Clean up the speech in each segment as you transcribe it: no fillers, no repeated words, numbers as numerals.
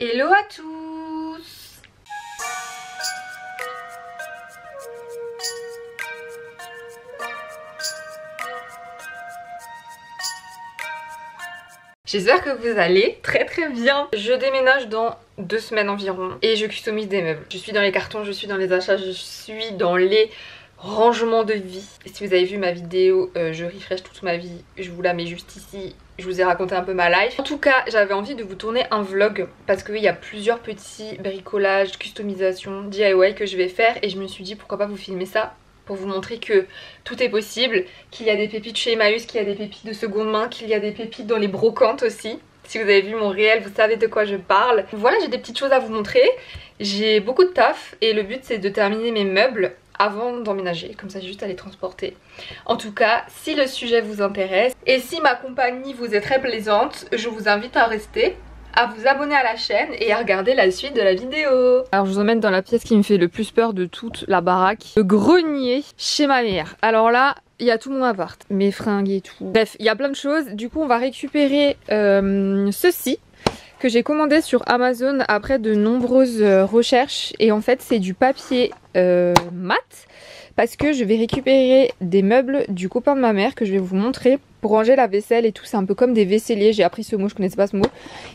Hello à tous! J'espère que vous allez très bien. Je déménage dans 2 semaines environ et je customise des meubles. Je suis dans les cartons, je suis dans les achats, je suis dans les rangements de vie. Et si vous avez vu ma vidéo, je refresh toute ma vie, je vous la mets juste ici. Je vous ai raconté un peu ma life. En tout cas, j'avais envie de vous tourner un vlog parce qu'il y a plusieurs petits bricolages, customisation, DIY que je vais faire et je me suis dit pourquoi pas vous filmer ça pour vous montrer que tout est possible, qu'il y a des pépites chez Emmaüs, qu'il y a des pépites de seconde main, qu'il y a des pépites dans les brocantes aussi. Si vous avez vu mon réel, vous savez de quoi je parle. Voilà, j'ai des petites choses à vous montrer. J'ai beaucoup de taf et le but c'est de terminer mes meubles avant d'emménager, comme ça j'ai juste à les transporter. En tout cas, si le sujet vous intéresse et si ma compagnie vous est très plaisante, je vous invite à rester, à vous abonner à la chaîne et à regarder la suite de la vidéo. Alors je vous emmène dans la pièce qui me fait le plus peur de toute la baraque, le grenier chez ma mère. Alors là, il y a tout mon appart, mes fringues et tout. Bref, il y a plein de choses. Du coup, on va récupérer ceci que j'ai commandé sur Amazon après de nombreuses recherches. Et en fait, c'est du papier mat parce que je vais récupérer des meubles du copain de ma mère que je vais vous montrer pour ranger la vaisselle et tout. C'est un peu comme des vaisseliers, j'ai appris ce mot, je connaissais pas ce mot.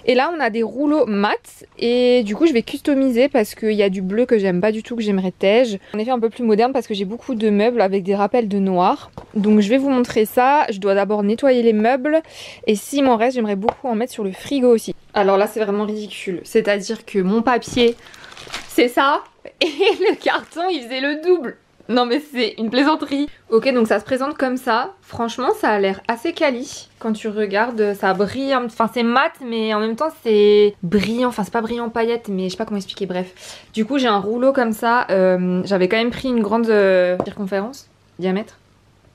Et là on a des rouleaux mat et du coup je vais customiser parce qu'il y a du bleu que j'aime pas du tout, que j'aimerais tège. En effet un peu plus moderne parce que j'ai beaucoup de meubles avec des rappels de noir. Donc je vais vous montrer ça. Je dois d'abord nettoyer les meubles et s'il m'en reste j'aimerais beaucoup en mettre sur le frigo aussi. Alors là c'est vraiment ridicule, c'est à dire que mon papier c'est ça et le carton il faisait le double. Non mais c'est une plaisanterie. Ok, donc ça se présente comme ça. Franchement ça a l'air assez quali. Quand tu regardes ça brille, enfin c'est mat mais en même temps c'est brillant. Enfin c'est pas brillant paillettes mais je sais pas comment expliquer, bref. Du coup j'ai un rouleau comme ça. J'avais quand même pris une grande circonférence, diamètre,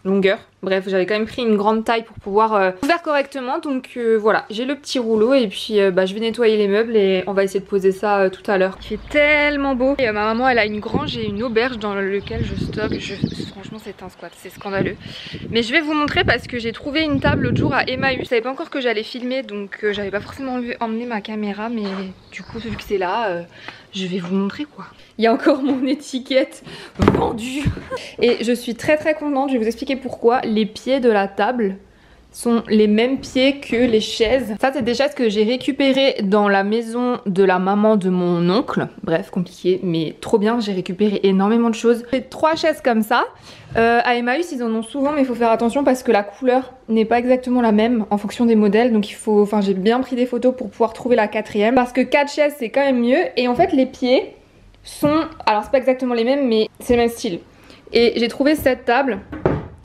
longueur. Bref, j'avais quand même pris une grande taille pour pouvoir faire correctement. Donc voilà, j'ai le petit rouleau et puis je vais nettoyer les meubles et on va essayer de poser ça tout à l'heure. Il fait tellement beau. Et, ma maman elle a une grange et une auberge dans lequel je stocke. Franchement c'est un squat, c'est scandaleux. Mais je vais vous montrer parce que j'ai trouvé une table l'autre jour à Emmaüs. Je savais pas encore que j'allais filmer donc j'avais pas forcément emmené ma caméra. Mais du coup vu que c'est là, je vais vous montrer quoi. Il y a encore mon étiquette vendue. Et je suis très contente, je vais vous expliquer pourquoi. Les pieds de la table sont les mêmes pieds que les chaises. Ça c'est des chaises que j'ai récupérées dans la maison de la maman de mon oncle. Bref, compliqué mais trop bien, j'ai récupéré énormément de choses. J'ai 3 chaises comme ça. À Emmaüs ils en ont souvent mais il faut faire attention parce que la couleur n'est pas exactement la même en fonction des modèles. Donc il faut, enfin j'ai bien pris des photos pour pouvoir trouver la 4e. Parce que 4 chaises c'est quand même mieux. Et en fait les pieds sont, alors c'est pas exactement les mêmes mais c'est le même style. Et j'ai trouvé cette table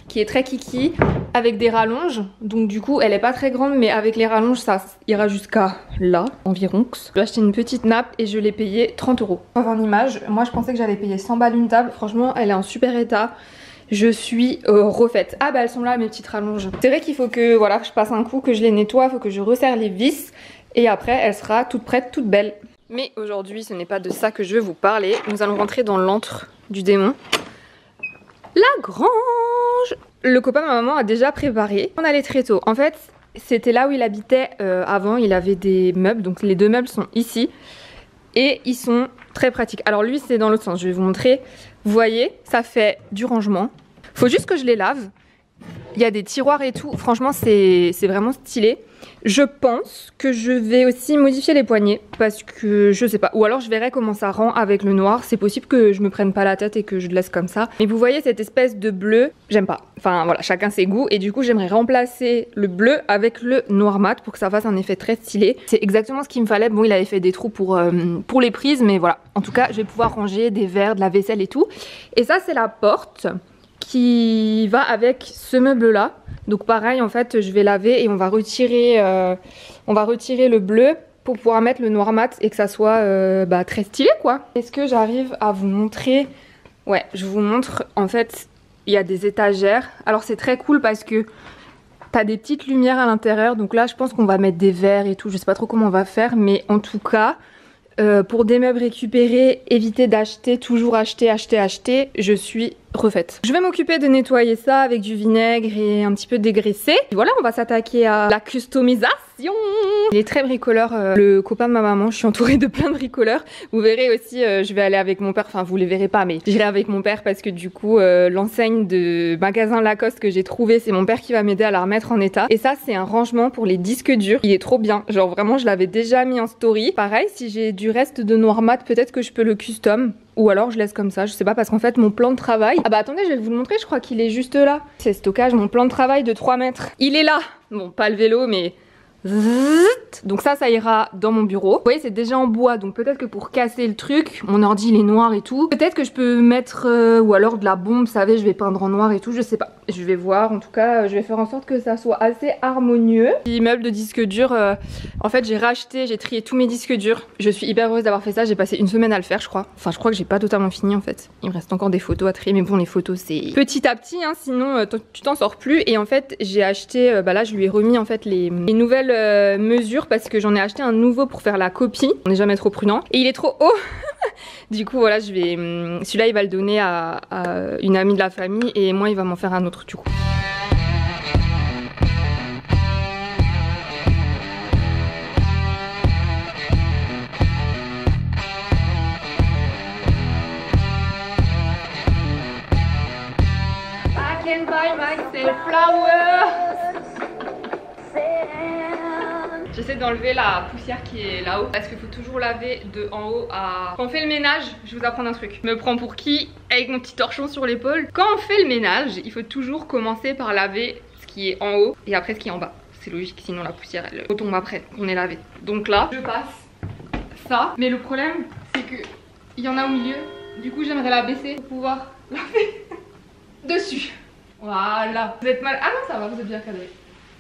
qui est très kiki avec des rallonges, donc du coup elle est pas très grande mais avec les rallonges ça ira jusqu'à là environ. J'ai acheté une petite nappe et je l'ai payé 30 €. Pour avoir une image, moi je pensais que j'allais payer 100 balles une table, franchement elle est en super état. Je suis refaite. Ah bah elles sont là mes petites rallonges. C'est vrai qu'il faut que voilà je passe un coup, que je les nettoie, faut que je resserre les vis et après elle sera toute prête, toute belle. Mais aujourd'hui ce n'est pas de ça que je veux vous parler. Nous allons rentrer dans l'antre du démon. La grange. Le copain de ma maman a déjà préparé. On allait très tôt. En fait, c'était là où il habitait avant. Il avait des meubles. Donc les 2 meubles sont ici. Et ils sont très pratiques. Alors lui, c'est dans l'autre sens. Je vais vous montrer. Vous voyez, ça fait du rangement. Faut juste que je les lave. Il y a des tiroirs et tout. Franchement, c'est vraiment stylé. Je pense que je vais aussi modifier les poignées parce que je sais pas. Ou alors je verrai comment ça rend avec le noir. C'est possible que je me prenne pas la tête et que je le laisse comme ça. Mais vous voyez cette espèce de bleu, j'aime pas. Enfin voilà, chacun ses goûts. Et du coup j'aimerais remplacer le bleu avec le noir mat pour que ça fasse un effet très stylé. C'est exactement ce qu'il me fallait. Bon, il avait fait des trous pour les prises, mais voilà. En tout cas, je vais pouvoir ranger des verres, de la vaisselle et tout. Et ça c'est la porte qui va avec ce meuble là. Donc pareil en fait je vais laver et on va retirer le bleu pour pouvoir mettre le noir mat et que ça soit très stylé quoi. Est-ce que j'arrive à vous montrer? Ouais, je vous montre. En fait il y a des étagères. Alors c'est très cool parce que t'as des petites lumières à l'intérieur. Donc là je pense qu'on va mettre des verres et tout. Je sais pas trop comment on va faire mais en tout cas pour des meubles récupérés, évitez d'acheter, toujours acheter. Je suis refaite. Je vais m'occuper de nettoyer ça avec du vinaigre et un petit peu dégraisser. Et voilà, on va s'attaquer à la customisation. Il est très bricoleur, le copain de ma maman. Je suis entourée de plein de bricoleurs. Vous verrez aussi, je vais aller avec mon père. Enfin, vous les verrez pas, mais j'irai avec mon père parce que du coup, l'enseigne de magasin Lacoste que j'ai trouvé, c'est mon père qui va m'aider à la remettre en état. Et ça, c'est un rangement pour les disques durs. Il est trop bien. Genre vraiment, je l'avais déjà mis en story. Pareil, si j'ai du reste de noir mat, peut-être que je peux le custom. Ou alors je laisse comme ça, je sais pas, parce qu'en fait mon plan de travail... Ah bah attendez, je vais vous le montrer, je crois qu'il est juste là. C'est stockage, mon plan de travail de 3 mètres. Il est là. Bon, pas le vélo, mais... Donc ça ira dans mon bureau. Vous voyez, c'est déjà en bois, donc peut-être que pour casser le truc, mon ordi il est noir et tout. Peut-être que je peux mettre ou alors de la bombe, vous savez, je vais peindre en noir et tout, je sais pas. Je vais voir, en tout cas, je vais faire en sorte que ça soit assez harmonieux. Immeuble de disques durs, en fait j'ai trié tous mes disques durs. Je suis hyper heureuse d'avoir fait ça, j'ai passé une semaine à le faire je crois. Enfin je crois que j'ai pas totalement fini en fait. Il me reste encore des photos à trier, mais bon les photos c'est petit à petit, hein, sinon tu t'en sors plus. Et en fait j'ai acheté, là je lui ai remis en fait les nouvelles mesures parce que j'en ai acheté un nouveau pour faire la copie. On n'est jamais trop prudent. Et il est trop haut. Du coup voilà, je vais celui-là il va le donner à une amie de la famille et moi il va m'en faire un autre du coup. I can buy myself flowers. J'essaie d'enlever la poussière qui est là-haut parce qu'il faut toujours laver de en haut à... Quand on fait le ménage, je vais vous apprendre un truc. Je me prends pour qui avec mon petit torchon sur l'épaule. Quand on fait le ménage, il faut toujours commencer par laver ce qui est en haut et après ce qui est en bas. C'est logique, sinon la poussière elle retombe après qu'on est lavé. Donc là, je passe ça. Mais le problème, c'est que il y en a au milieu. Du coup, j'aimerais la baisser pour pouvoir laver dessus. Voilà. Vous êtes mal... Ah non, ça va, vous êtes bien cadré.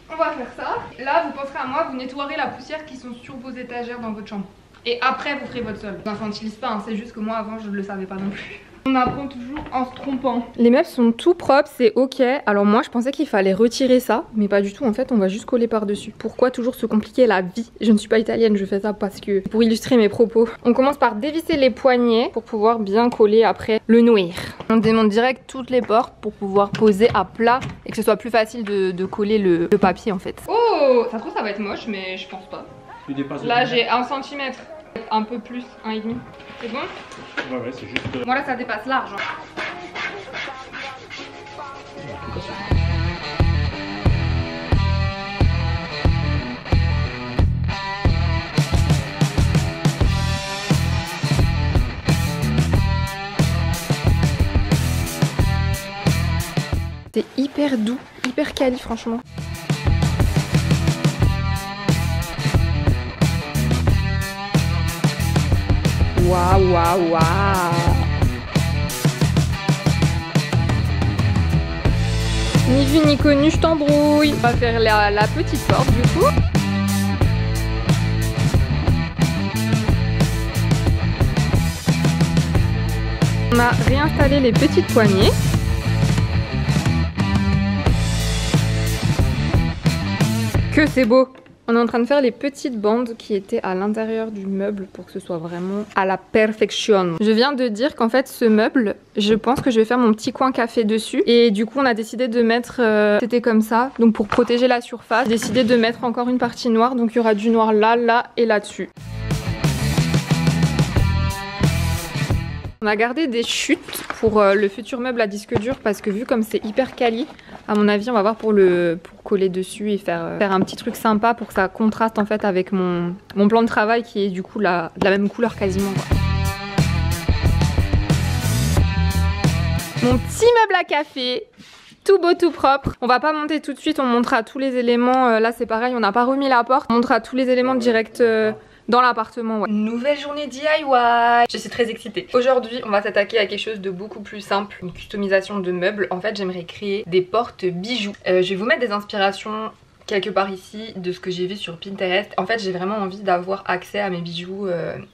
On va faire ça. Là, vous penserez à moi, vous nettoierez la poussière qui sont sur vos étagères dans votre chambre. Et après, vous ferez votre sol. Je n'infantilise pas, hein, c'est juste que moi, avant, je ne le savais pas non plus. On apprend toujours en se trompant. Les meubles sont tout propres, c'est ok. Alors moi, je pensais qu'il fallait retirer ça, mais pas du tout. En fait, on va juste coller par-dessus. Pourquoi toujours se compliquer la vie? Je ne suis pas italienne, je fais ça parce que... pour illustrer mes propos. On commence par dévisser les poignets pour pouvoir bien coller après le noir. On démonte direct toutes les portes pour pouvoir poser à plat et que ce soit plus facile de coller le papier en fait. Oh, ça se trouve ça va être moche, mais je pense pas. Là, j'ai 1 cm. Un peu plus, 1,5. C'est bon? Ouais, c'est juste... Moi là ça dépasse large. C'est hyper doux, hyper quali franchement. Waouh, waouh, waouh. Ni vu ni connu, je t'embrouille. On va faire la petite porte du coup. On a réinstallé les petites poignées. Que c'est beau! On est en train de faire les petites bandes qui étaient à l'intérieur du meuble pour que ce soit vraiment à la perfection. Je viens de dire qu'en fait ce meuble, je pense que je vais faire mon petit coin café dessus. Et du coup on a décidé de mettre, c'était comme ça, donc pour protéger la surface, décidé de mettre encore une partie noire. Donc il y aura du noir là, là et là-dessus. On a gardé des chutes pour le futur meuble à disque dur parce que vu comme c'est hyper quali, à mon avis on va voir pour coller dessus et faire un petit truc sympa pour que ça contraste en fait avec mon plan de travail qui est du coup de la même couleur quasiment quoi. Mon petit meuble à café, tout beau tout propre. On va pas monter tout de suite, on montrera tous les éléments. Là c'est pareil, on n'a pas remis la porte, on montrera tous les éléments direct dans l'appartement. Ouais. Nouvelle journée DIY. Je suis très excitée. Aujourd'hui on va s'attaquer à quelque chose de beaucoup plus simple, une customisation de meubles. En fait j'aimerais créer des portes bijoux. Je vais vous mettre des inspirations quelque part ici de ce que j'ai vu sur Pinterest. En fait j'ai vraiment envie d'avoir accès à mes bijoux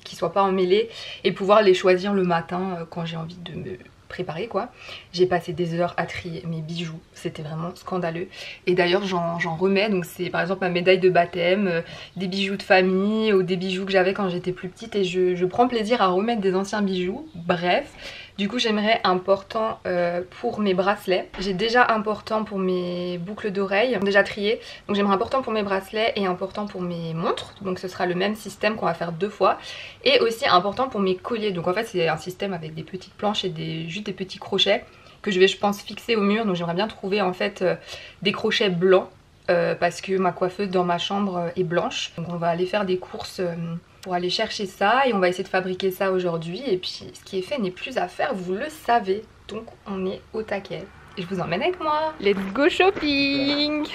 qui soient pas emmêlés et pouvoir les choisir le matin quand j'ai envie de me préparer quoi. J'ai passé des heures à trier mes bijoux, c'était vraiment scandaleux. Et d'ailleurs j'en remets, donc c'est par exemple ma médaille de baptême, des bijoux de famille ou des bijoux que j'avais quand j'étais plus petite et je prends plaisir à remettre des anciens bijoux. Bref, Du coup j'aimerais un portant pour mes bracelets. J'ai déjà un portant pour mes boucles d'oreilles, déjà trié. Donc j'aimerais un portant pour mes bracelets et un portant pour mes montres. Donc ce sera le même système qu'on va faire 2 fois. Et aussi un portant pour mes colliers. Donc en fait c'est un système avec des petites planches et juste des petits crochets que je vais je pense fixer au mur. Donc j'aimerais bien trouver en fait des crochets blancs. Parce que ma coiffeuse dans ma chambre est blanche. Donc on va aller faire des courses pour aller chercher ça et on va essayer de fabriquer ça aujourd'hui. Et puis ce qui est fait n'est plus à faire, vous le savez. Donc on est au taquet. Et je vous emmène avec moi. Let's go shopping!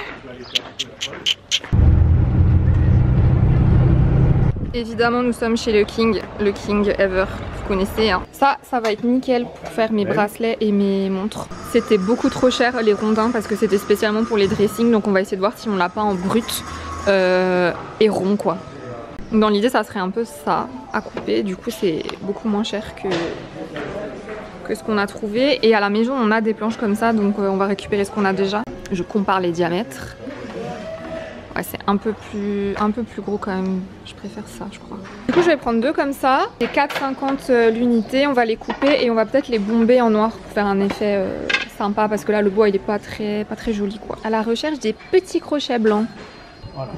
Évidemment nous sommes chez le King Ever, vous connaissez hein. Ça va être nickel pour faire mes bracelets et mes montres. C'était beaucoup trop cher les rondins parce que c'était spécialement pour les dressings. Donc on va essayer de voir si on l'a pas en brut et rond quoi. Dans l'idée ça serait un peu ça à couper. Du coup c'est beaucoup moins cher que ce qu'on a trouvé. Et à la maison on a des planches comme ça. Donc on va récupérer ce qu'on a déjà. Je compare les diamètres. Ouais, c'est un peu plus gros quand même, je préfère ça je crois. Du coup je vais prendre 2 comme ça, c'est 4,50 l'unité, on va les couper et on va peut-être les bomber en noir pour faire un effet sympa parce que là le bois il est pas très joli quoi. À la recherche des petits crochets blancs. Voilà.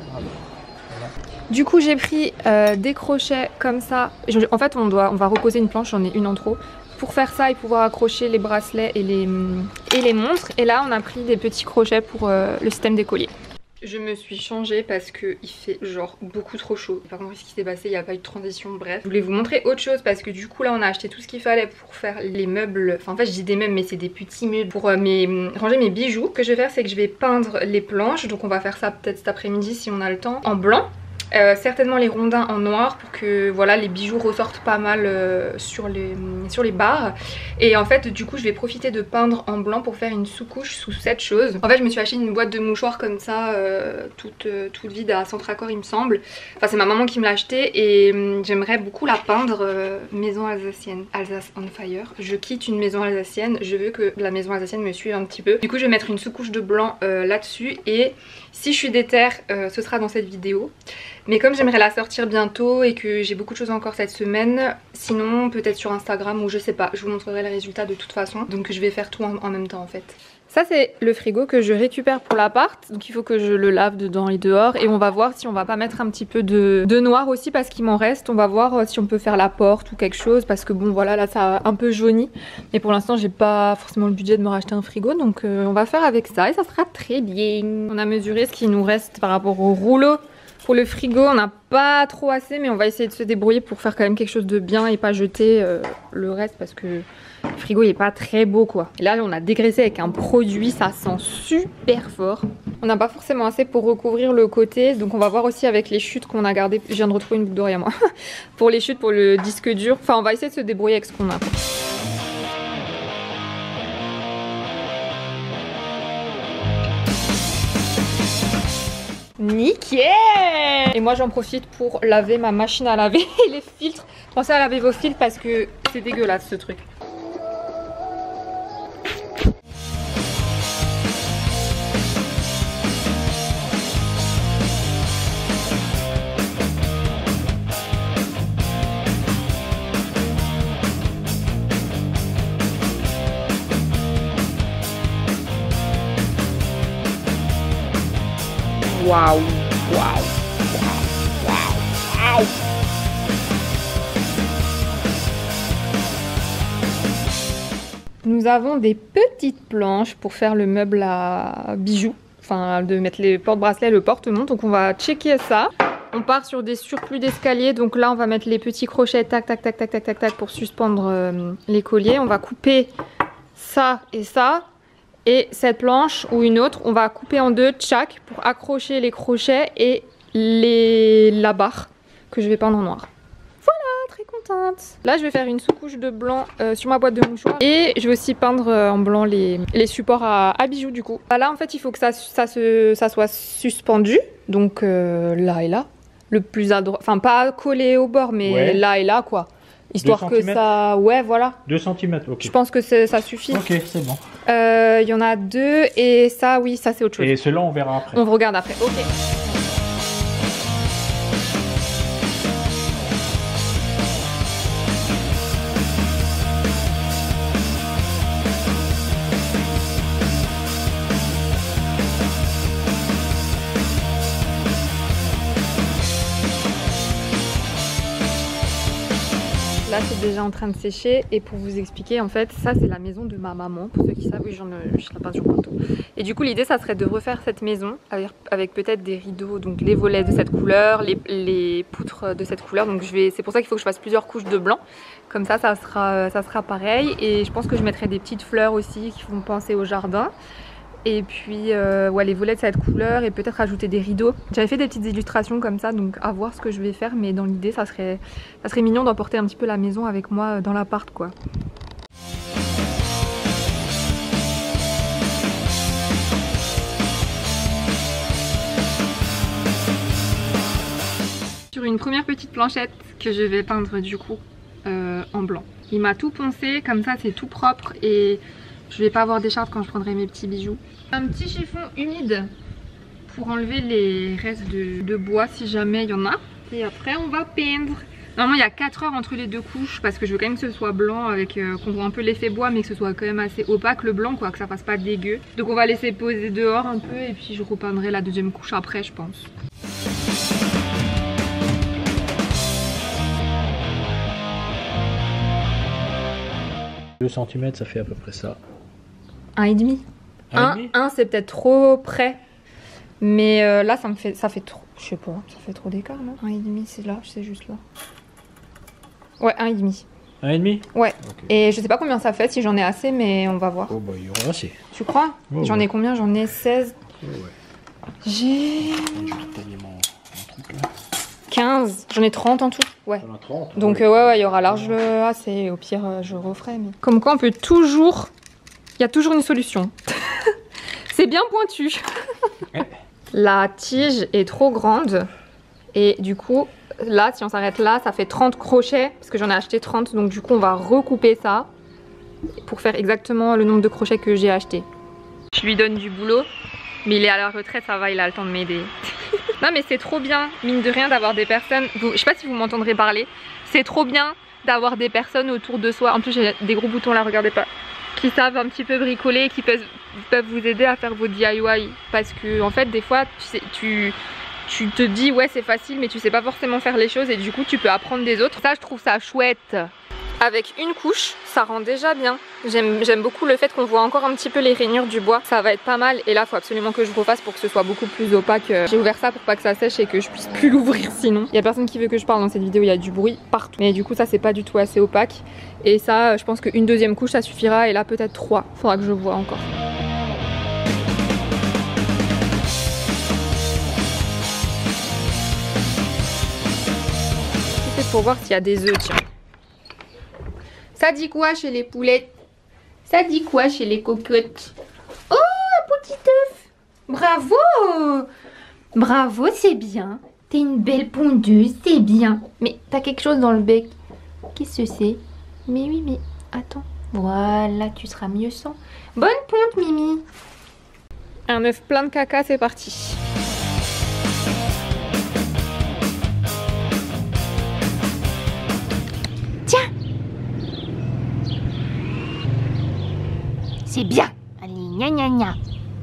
Du coup j'ai pris des crochets comme ça, en fait on va reposer une planche, j'en ai une en trop. Pour faire ça et pouvoir accrocher les bracelets et les montres. Et là on a pris des petits crochets pour le système des colliers. Je me suis changée parce qu'il fait genre beaucoup trop chaud. Par contre ce qui s'est passé, il n'y a pas eu de transition, bref. Je voulais vous montrer autre chose parce que du coup là on a acheté tout ce qu'il fallait pour faire les meubles. Enfin en fait je dis des meubles mais c'est des petits meubles pour ranger mes bijoux. Ce que je vais faire c'est que je vais peindre les planches. Donc on va faire ça peut-être cet après-midi si on a le temps. En blanc. Certainement les rondins en noir pour que voilà les bijoux ressortent pas mal sur les barres. Et en fait du coup je vais profiter de peindre en blanc pour faire une sous-couche sous cette chose. En fait je me suis acheté une boîte de mouchoirs comme ça toute vide à Centracor il me semble. Enfin c'est ma maman qui me l'a acheté et j'aimerais beaucoup la peindre maison alsacienne, Alsace on fire. Je quitte une maison alsacienne, je veux que la maison alsacienne me suive un petit peu. Du coup je vais mettre une sous-couche de blanc là-dessus et si je suis déter ce sera dans cette vidéo. Mais comme j'aimerais la sortir bientôt et que j'ai beaucoup de choses encore cette semaine, sinon peut-être sur Instagram ou je sais pas, je vous montrerai les résultats de toute façon. Donc je vais faire tout en même temps en fait. Ça c'est le frigo que je récupère pour l'appart, donc il faut que je le lave dedans et dehors. Et on va voir si on va pas mettre un petit peu de noir aussi parce qu'il m'en reste. On va voir si on peut faire la porte ou quelque chose parce que bon voilà là ça a un peu jauni. Mais pour l'instant j'ai pas forcément le budget de me racheter un frigo donc on va faire avec ça et ça sera très bien. On a mesuré ce qui nous reste par rapport au rouleau. Pour le frigo, on n'a pas trop assez, mais on va essayer de se débrouiller pour faire quand même quelque chose de bien et pas jeter le reste parce que le frigo il est pas très beau quoi. Et là on a dégraissé avec un produit, ça sent super fort. On n'a pas forcément assez pour recouvrir le côté, donc on va voir aussi avec les chutes qu'on a gardées. Je viens de retrouver une boucle d'oreille à moi. Pour les chutes, pour le disque dur, enfin on va essayer de se débrouiller avec ce qu'on a. Nickel! Et moi j'en profite pour laver ma machine à laver et les filtres. Pensez à laver vos filtres parce que c'est dégueulasse ce truc. Waouh, waouh, waouh, waouh. Nous avons des petites planches pour faire le meuble à bijoux, enfin de mettre les porte-bracelets, le porte-montre. Donc on va checker ça. On part sur des surplus d'escalier, donc là on va mettre les petits crochets tac tac tac tac tac tac tac pour suspendre les colliers. On va couper ça et ça. Et cette planche ou une autre, on va couper en deux chaque pour accrocher les crochets et la barre que je vais peindre en noir. Voilà, très contente. Là, je vais faire une sous-couche de blanc sur ma boîte de mouchoirs. Et je vais aussi peindre en blanc les supports à bijoux du coup. Là, en fait, il faut que ça soit suspendu. Donc là et là. Le plus à droite. Enfin, pas collé au bord, mais ouais. Là et là quoi. Histoire que ça... Ouais, voilà. 2 cm, ok. Je pense que ça suffit. Ok, c'est bon. Il y en a 2 et ça, oui, ça c'est autre chose. Et ceux-là, on verra après. On regarde après, ok. Là c'est déjà en train de sécher et pour vous expliquer en fait ça c'est la maison de ma maman pour ceux qui savent, oui je la peins sur bientôt. Et du coup l'idée ça serait de refaire cette maison avec peut-être des rideaux, donc les volets de cette couleur, les poutres de cette couleur, donc c'est pour ça qu'il faut que je fasse plusieurs couches de blanc, comme ça sera pareil et je pense que je mettrai des petites fleurs aussi qui font penser au jardin. Et puis ouais, les volets de cette couleur et peut-être ajouter des rideaux. J'avais fait des petites illustrations comme ça, donc à voir ce que je vais faire, mais dans l'idée ça serait mignon d'emporter un petit peu la maison avec moi dans l'appart quoi. Sur une première petite planchette que je vais peindre du coup en blanc. Il m'a tout poncé, comme ça c'est tout propre et je vais pas avoir d'écharpe quand je prendrai mes petits bijoux. Un petit chiffon humide pour enlever les restes de bois si jamais il y en a. Et après on va peindre. Normalement il y a 4 heures entre les deux couches parce que je veux quand même que ce soit blanc avec qu'on voit un peu l'effet bois mais que ce soit quand même assez opaque le blanc quoi, que ça fasse pas dégueu. Donc on va laisser poser dehors un peu et puis je repeindrai la deuxième couche après je pense. 2 cm ça fait à peu près ça. 1,5. 1 c'est peut-être trop près. Mais là ça fait trop. Je sais pas, ça fait trop d'écart non? 1,5 c'est là, c'est juste là. Ouais 1,5. 1,5? Ouais. Okay. Et je sais pas combien ça fait, si j'en ai assez, mais on va voir. Oh bah il y aura assez. Tu crois? Oh, j'en ouais. ai combien? J'en ai 16. Oh, ouais. J'ai... Je vais tailler mon truc là. 15. J'en ai 30 en tout. Ouais. 30, donc ouais, il y aura large assez. Au pire, je referai. Mais... Comme quoi, on peut toujours... Il y a toujours une solution. C'est bien pointu. La tige est trop grande. Et du coup, là, si on s'arrête là, ça fait 30 crochets. Parce que j'en ai acheté 30. Donc du coup, on va recouper ça. Pour faire exactement le nombre de crochets que j'ai acheté. Je lui donne du boulot. Mais il est à la retraite, ça va, il a le temps de m'aider. Non mais c'est trop bien, mine de rien, d'avoir des personnes... Je sais pas si vous m'entendrez parler. C'est trop bien d'avoir des personnes autour de soi. En plus j'ai des gros boutons là, regardez pas. Qui savent un petit peu bricoler, qui peuvent vous aider à faire vos DIY. Parce que en fait des fois tu te dis ouais c'est facile mais tu sais pas forcément faire les choses. Et du coup tu peux apprendre des autres. Ça je trouve ça chouette. Avec une couche, ça rend déjà bien. J'aime beaucoup le fait qu'on voit encore un petit peu les rainures du bois. Ça va être pas mal. Et là, il faut absolument que je refasse pour que ce soit beaucoup plus opaque. J'ai ouvert ça pour pas que ça sèche et que je puisse plus l'ouvrir sinon. Il y a personne qui veut que je parle dans cette vidéo, il y a du bruit partout. Mais du coup, ça, c'est pas du tout assez opaque. Et ça, je pense qu'une deuxième couche, ça suffira. Et là, peut-être 3. Faudra que je vois encore. C'est pour voir s'il y a des œufs, tiens. Ça dit quoi chez les poulettes? Ça dit quoi chez les cocottes? Oh, un petit œuf! Bravo! Bravo, c'est bien. T'es une belle pondeuse, c'est bien. Mais t'as quelque chose dans le bec. Qu'est-ce que c'est? Mais oui, mais attends. Voilà, tu seras mieux sans. Bonne ponte, Mimi. Un œuf plein de caca, c'est parti. Tiens! C'est bien. Allez, gna gna gna.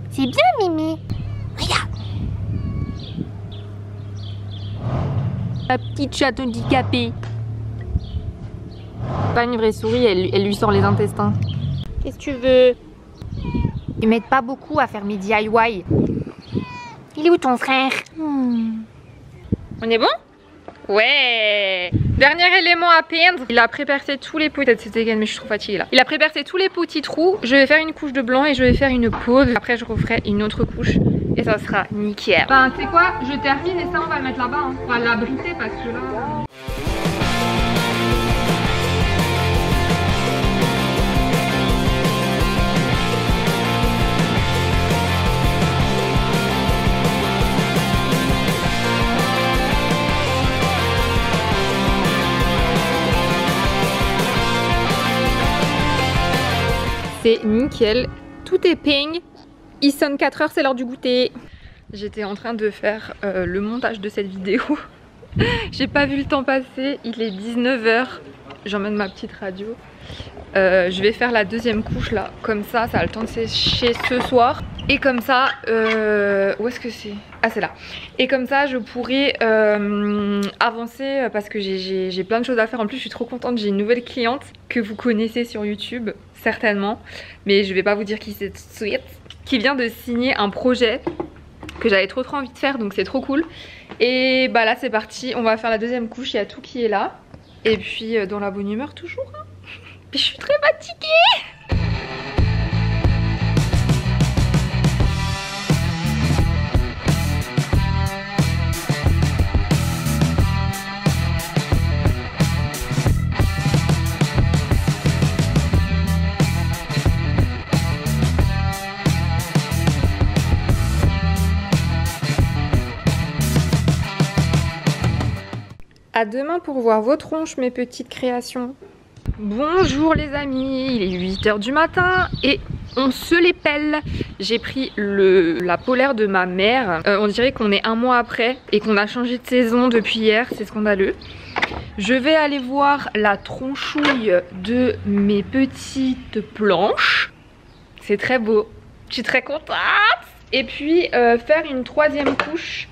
C'est bien, Mimi. Regarde. La petite chatte handicapée. Pas une vraie souris, elle lui sort les intestins. Qu'est-ce que tu veux? Ils m'aident pas beaucoup à faire mes DIY. Il est où ton frère? On est bon? Ouais. Dernier élément à peindre. Il a prépercé tous les petits... C'était égal mais je suis trop fatiguée là. Il a prépercé tous les petits trous. Je vais faire une couche de blanc et je vais faire une pause. Après je referai une autre couche et ça sera nickel. Ben tu sais quoi, je termine et ça on va le mettre là-bas. Hein. On va l'abriter parce que là... C'est nickel, tout est ping. Il sonne 4 heures, c'est l'heure du goûter. J'étais en train de faire le montage de cette vidéo. J'ai pas vu le temps passer, il est 19 h. J'emmène ma petite radio. Je vais faire la deuxième couche là, comme ça a le temps de sécher ce soir. Et comme ça, où est-ce que c'est? Ah c'est là. Et comme ça je pourrais avancer parce que j'ai plein de choses à faire. En plus je suis trop contente, j'ai une nouvelle cliente que vous connaissez sur YouTube certainement, mais je vais pas vous dire qui c'est tout de suite, qui vient de signer un projet que j'avais trop envie de faire, donc c'est trop cool. Et bah là c'est parti, on va faire la deuxième couche, il y a tout qui est là. Et puis dans la bonne humeur toujours hein. Puis je suis très fatiguée. À demain pour voir vos tronches mes petites créations. Bonjour les amis, il est 8 h du matin et on se les pèle. J'ai pris la polaire de ma mère. On dirait qu'on est un mois après et qu'on a changé de saison depuis hier, c'est scandaleux. Je vais aller voir la tronchouille de mes petites planches. C'est très beau, je suis très contente. Et puis faire une troisième couche.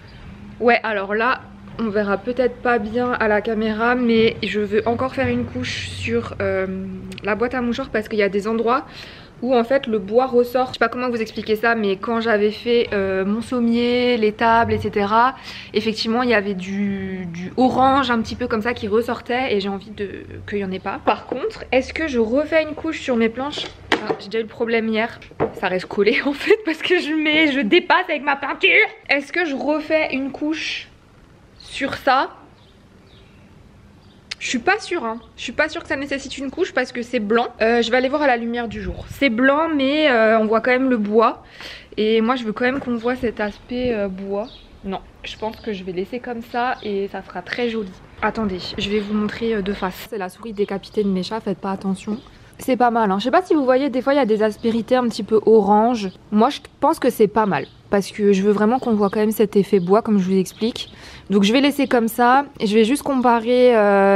Ouais alors là on verra peut-être pas bien à la caméra, mais je veux encore faire une couche sur la boîte à mouchoirs parce qu'il y a des endroits où en fait le bois ressort. Je sais pas comment vous expliquer ça, mais quand j'avais fait mon sommier, les tables, etc. effectivement il y avait du orange un petit peu comme ça qui ressortait et j'ai envie qu'il y en ait pas. Par contre, est-ce que je refais une couche sur mes planches? J'ai déjà eu le problème hier, ça reste collé en fait parce que je dépasse avec ma peinture. Est-ce que je refais une couche sur ça? Je suis pas sûre hein. Je suis pas sûre que ça nécessite une couche parce que c'est blanc. Je vais aller voir à la lumière du jour. C'est blanc mais on voit quand même le bois. Et moi je veux quand même qu'on voit cet aspect bois. Non, je pense que je vais laisser comme ça et ça sera très joli. Attendez, je vais vous montrer de face. C'est la souris décapitée de mes chats, faites pas attention. C'est pas mal hein. Je sais pas si vous voyez, des fois il y a des aspérités un petit peu orange. Moi je pense que c'est pas mal parce que je veux vraiment qu'on voit quand même cet effet bois comme je vous explique. Donc je vais laisser comme ça et je vais juste comparer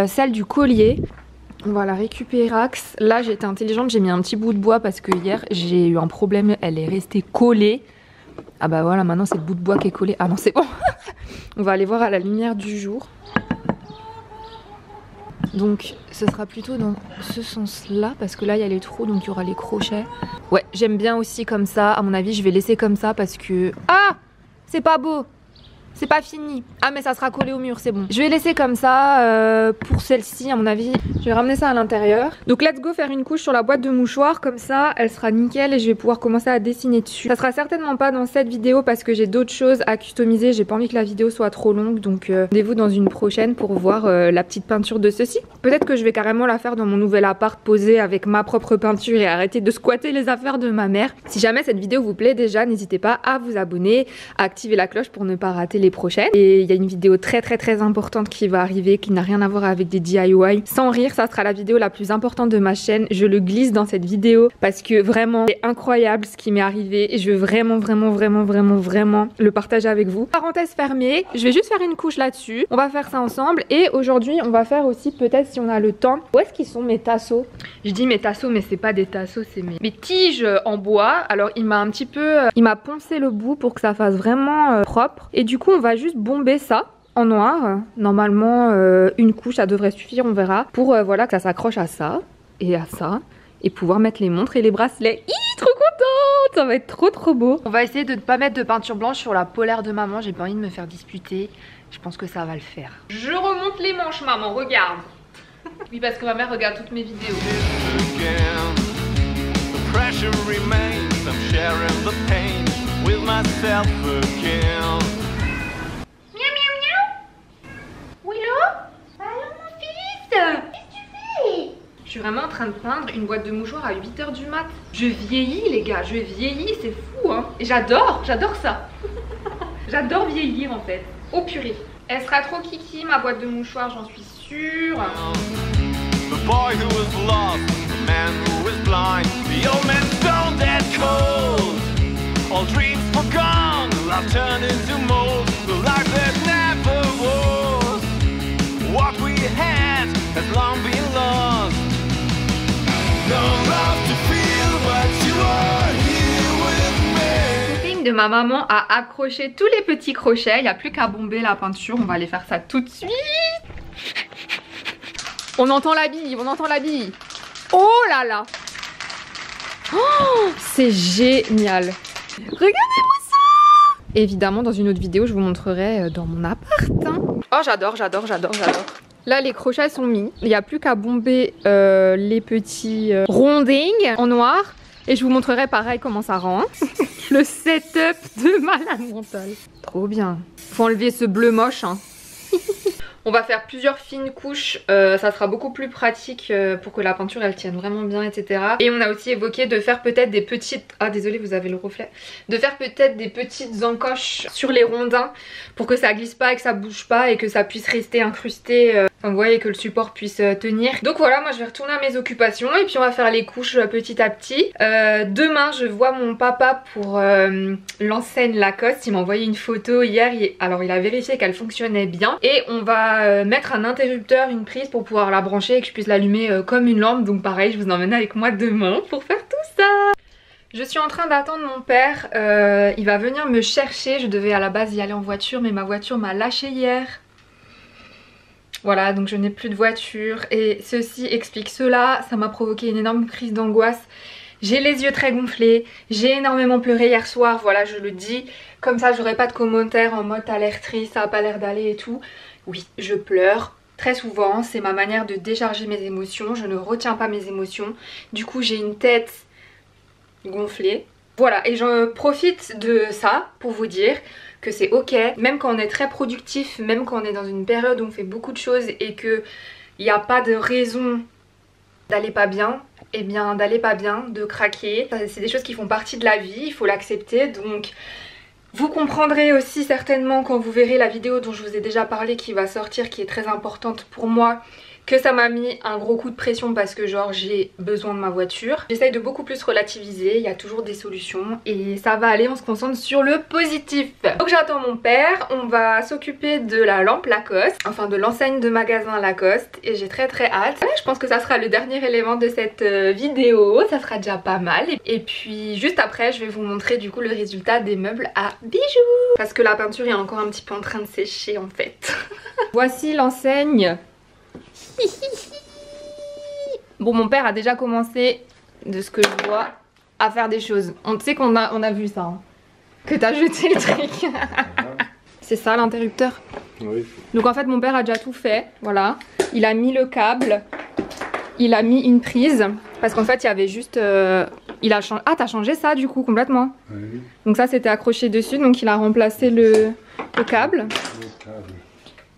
celle du collier. On va la récupérer. Là j'ai été intelligente, j'ai mis un petit bout de bois parce que hier j'ai eu un problème, elle est restée collée. Ah bah voilà, maintenant c'est le bout de bois qui est collé. Ah non c'est bon. On va aller voir à la lumière du jour. Donc ce sera plutôt dans ce sens là parce que là il y a les trous donc il y aura les crochets. Ouais j'aime bien aussi comme ça, à mon avis je vais laisser comme ça parce que... Ah c'est pas beau, c'est pas fini. Ah mais ça sera collé au mur, c'est bon. Je vais laisser comme ça pour celle-ci à mon avis. Je vais ramener ça à l'intérieur. Donc let's go faire une couche sur la boîte de mouchoirs. Comme ça elle sera nickel et je vais pouvoir commencer à dessiner dessus. Ça sera certainement pas dans cette vidéo parce que j'ai d'autres choses à customiser. J'ai pas envie que la vidéo soit trop longue. Donc rendez-vous dans une prochaine pour voir la petite peinture de ceci. Peut-être que je vais carrément la faire dans mon nouvel appart posé avec ma propre peinture et arrêter de squatter les affaires de ma mère. Si jamais cette vidéo vous plaît déjà, n'hésitez pas à vous abonner, à activer la cloche pour ne pas rater les prochaines. Et il y a une vidéo très importante qui va arriver qui n'a rien à voir avec des DIY. Sans rire, ça sera la vidéo la plus importante de ma chaîne. Je le glisse dans cette vidéo parce que vraiment c'est incroyable ce qui m'est arrivé et je veux vraiment le partager avec vous. Parenthèse fermée, je vais juste faire une couche là-dessus. On va faire ça ensemble et aujourd'hui on va faire aussi peut-être si on a le temps. Où est-ce qu'ils sont mes tasseaux? Je dis mes tasseaux mais c'est pas des tasseaux, c'est mes tiges en bois. Alors il m'a un petit peu, il m'a poncé le bout pour que ça fasse vraiment propre et du coup on va juste bomber ça en noir. Normalement une couche ça devrait suffire, on verra, pour voilà que ça s'accroche à ça et à ça et pouvoir mettre les montres et les bracelets. Trop contente, ça va être trop beau. On va essayer de ne pas mettre de peinture blanche sur la polaire de maman, j'ai pas envie de me faire disputer. Je pense que ça va le faire. Je remonte les manches maman, regarde. Oui parce que ma mère regarde toutes mes vidéos. Je suis vraiment en train de peindre une boîte de mouchoirs à 8 h du mat. Je vieillis les gars, je vieillis, c'est fou hein. Et j'adore ça. J'adore vieillir en fait. Oh purée. Elle sera trop kiki ma boîte de mouchoirs, j'en suis sûre. The boy who was lost, the man who was blind, the old man stone dead cold. All dreams were gone, love turned into mold, the life that never was. What we had has long been lost. No love to feel, but you are here with me. de ma maman a accroché tous les petits crochets. Il n'y a plus qu'à bomber la peinture. On va aller faire ça tout de suite. On entend la bille, on entend la bille. Oh là là. Oh, c'est génial. Regardez-moi ça. Évidemment, dans une autre vidéo, je vous montrerai dans mon appart. Hein. Oh, j'adore, j'adore, j'adore, j'adore. Là, les crochets sont mis. Il n'y a plus qu'à bomber les petits rondings en noir. Et je vous montrerai pareil comment ça rentre. Le setup de malade mental. Trop bien. Faut enlever ce bleu moche. Hein. On va faire plusieurs fines couches, ça sera beaucoup plus pratique pour que la peinture elle tienne vraiment bien, etc. Et on a aussi évoqué de faire peut-être des petites... Ah désolé, vous avez le reflet. De faire peut-être des petites encoches sur les rondins pour que ça glisse pas et que ça bouge pas et que ça puisse rester incrusté. Enfin, vous voyez, que le support puisse tenir. Donc voilà, moi je vais retourner à mes occupations et puis on va faire les couches petit à petit. Demain je vois mon papa pour l'enseigne Lacoste. Il m'a envoyé une photo hier. Alors il a vérifié qu'elle fonctionnait bien. Et on va mettre un interrupteur, une prise pour pouvoir la brancher et que je puisse l'allumer comme une lampe. Donc pareil, je vous emmène avec moi demain pour faire tout ça. Je suis en train d'attendre mon père. Il va venir me chercher. Je devais à la base y aller en voiture mais ma voiture m'a lâché hier. Voilà, donc je n'ai plus de voiture et ceci explique cela. Ça m'a provoqué une énorme crise d'angoisse. J'ai les yeux très gonflés, j'ai énormément pleuré hier soir, voilà, je le dis. Comme ça, j'aurai pas de commentaires en mode t'as l'air triste, ça a pas l'air d'aller et tout. Oui, je pleure très souvent, c'est ma manière de décharger mes émotions. Je ne retiens pas mes émotions. Du coup, j'ai une tête gonflée. Voilà, et je profite de ça pour vous dire que c'est ok, même quand on est très productif, même quand on est dans une période où on fait beaucoup de choses et qu'il n'y a pas de raison d'aller pas bien, et bien d'aller pas bien, de craquer, c'est des choses qui font partie de la vie, il faut l'accepter. Donc vous comprendrez aussi certainement quand vous verrez la vidéo dont je vous ai déjà parlé qui va sortir, qui est très importante pour moi, que ça m'a mis un gros coup de pression parce que genre j'ai besoin de ma voiture. J'essaye de beaucoup plus relativiser, il y a toujours des solutions et ça va aller, on se concentre sur le positif. Donc j'attends mon père, on va s'occuper de la lampe Lacoste, enfin de l'enseigne de magasin Lacoste et j'ai très hâte. Je pense que ça sera le dernier élément de cette vidéo, ça sera déjà pas mal. Et puis juste après je vais vous montrer du coup le résultat des meubles à bijoux. Parce que la peinture est encore un petit peu en train de sécher en fait. Voici l'enseigne. Bon, mon père a déjà commencé, de ce que je vois, à faire des choses. On sait qu'on a vu ça, hein. Que t'as jeté le truc. C'est ça l'interrupteur. Oui. Donc en fait mon père a déjà tout fait, voilà. Il a mis le câble, il a mis une prise, parce qu'en fait il y avait juste... il a changé... Ah, t'as changé ça du coup complètement. Oui. Donc ça c'était accroché dessus, donc il a remplacé le câble.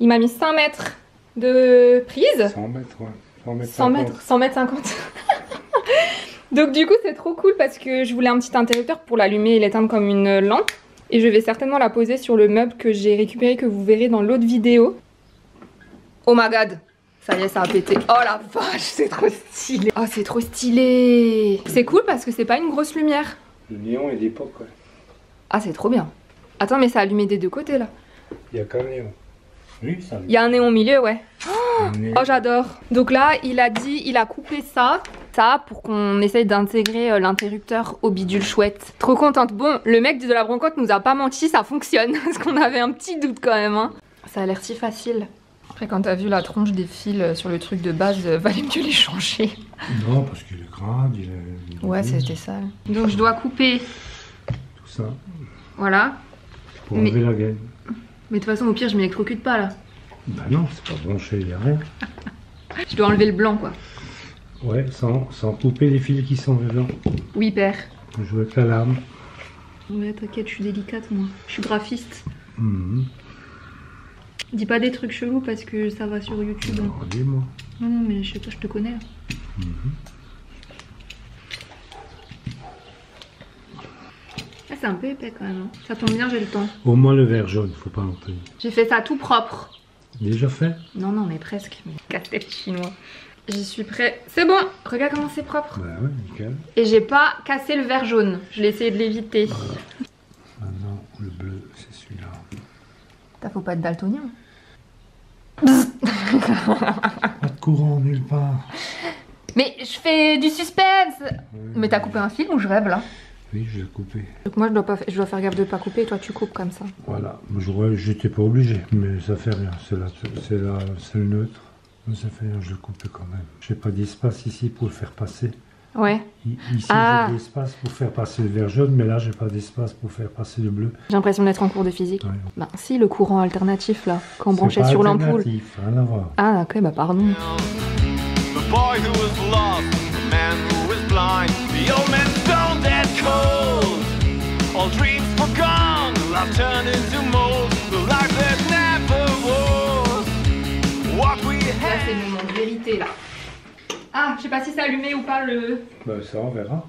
Il m'a mis 5 mètres de prise. 100 mètres, ouais. 100 mètres 50. Donc du coup c'est trop cool parce que je voulais un petit interrupteur pour l'allumer et l'éteindre comme une lampe. Et je vais certainement la poser sur le meuble que j'ai récupéré, que vous verrez dans l'autre vidéo. Oh my god, ça y est, ça a pété. Oh la vache, c'est trop stylé. Oh c'est trop stylé. C'est cool parce que c'est pas une grosse lumière. Le néon est d'époque, ouais. Ah c'est trop bien. Attends, mais ça a allumé des deux côtés là. Il y a qu'un néon. Oui, ça allume. Il y a un néon au milieu, ouais. Oh j'adore. Donc là il a dit, il a coupé ça pour qu'on essaye d'intégrer l'interrupteur au bidule chouette. Trop contente. Bon, le mec de la brocante nous a pas menti, ça fonctionne. Parce qu'on avait un petit doute quand même, hein. Ça a l'air si facile. Après quand t'as vu la tronche des fils sur le truc de base, valait mieux les changer. Non, parce qu'il est grave, il est... Ouais, c'était sale. Donc je dois couper tout ça. Voilà. Pour enlever la gaine. Mais de toute façon au pire je m'électrocute pas là. Bah non, c'est pas branché, il n'y a rien. Je dois enlever le blanc quoi. Ouais, sans couper les fils qui sont dedans. Oui père. Je joue avec la lame. Ouais t'inquiète, je suis délicate moi. Je suis graphiste. Dis pas des trucs chelous parce que ça va sur YouTube. Non, dis-moi. Non mais je sais pas, je te connais. Ah, c'est un peu épais quand même, hein. Ça tombe bien, j'ai le temps. Au moins le vert jaune, faut pas l'entendre. J'ai fait ça tout propre. Déjà fait? Non, mais presque. Casse-tête chinois. J'y suis prêt. C'est bon, regarde comment c'est propre. Bah ouais, nickel. Et j'ai pas cassé le vert jaune. Je l'ai essayé de l'éviter. Maintenant, le bleu, c'est celui-là. Faut pas être daltonien. Pas de courant nulle part. Mais je fais du suspense. Oui. Mais t'as coupé un film ou je rêve là? Oui, je l'ai coupé. Donc moi je dois faire gaffe de pas couper et toi tu coupes comme ça. Voilà, j'étais pas obligé, mais ça fait rien, c'est le neutre. Mais ça fait rien, je l'ai coupé quand même. J'ai pas d'espace ici pour le faire passer. Ouais. Ici j'ai de l'espace pour faire passer le vert jaune, mais là j'ai pas d'espace pour faire passer le bleu. J'ai l'impression d'être en cours de physique. Ouais. Bah si, le courant alternatif là, quand on branchait sur l'ampoule. Rien à voir. Ah ok, bah pardon. The boy who was lost, the man who was blind, the old man stone dead cold. All dreams were gone, love turned into mold, the life that never was what we Là had. c'est le moment de vérité là. Ah, je sais pas si c'est allumé ou pas le... Bah ça on verra.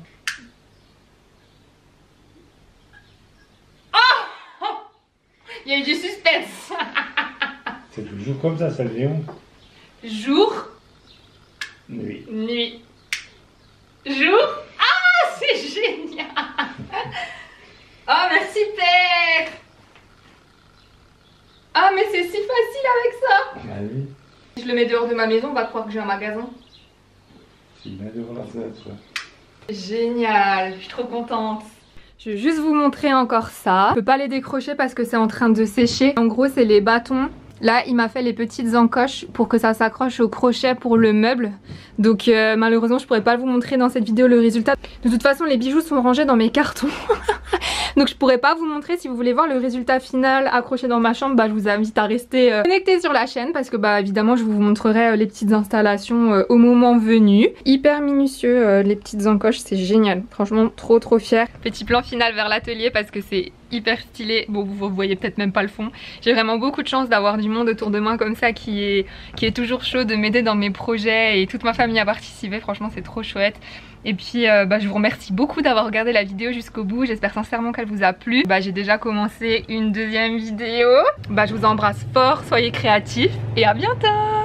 Il y a eu du suspense. C'est toujours comme ça, le néon. Jour, Nuit. nuit, jour. Ah, c'est génial. Oh, merci père. Ah, mais c'est si facile avec ça. Ah oui. Si je le mets dehors de ma maison, on va croire que j'ai un magasin. C'est bien devant la fenêtre. Génial, je suis trop contente. Je vais juste vous montrer encore ça. Je peux pas les décrocher parce que c'est en train de sécher. En gros, c'est les bâtons. Là, il m'a fait les petites encoches pour que ça s'accroche au crochet pour le meuble. Donc malheureusement, je pourrais pas vous montrer dans cette vidéo le résultat. De toute façon, les bijoux sont rangés dans mes cartons. Donc je pourrais pas vous montrer. Si vous voulez voir le résultat final accroché dans ma chambre, bah, je vous invite à rester connecté sur la chaîne parce que bah évidemment je vous montrerai les petites installations au moment venu. Hyper minutieux les petites encoches, c'est génial. Franchement trop fière. Petit plan final vers l'atelier parce que c'est hyper stylé. Bon, vous voyez peut-être même pas le fond. J'ai vraiment beaucoup de chance d'avoir du monde autour de moi comme ça qui est toujours chaud de m'aider dans mes projets et toute ma famille a participé. Franchement c'est trop chouette. Et puis bah, je vous remercie beaucoup d'avoir regardé la vidéo jusqu'au bout. J'espère sincèrement qu'elle vous a plu. Bah, j'ai déjà commencé une deuxième vidéo. Bah, je vous embrasse fort, soyez créatifs et à bientôt.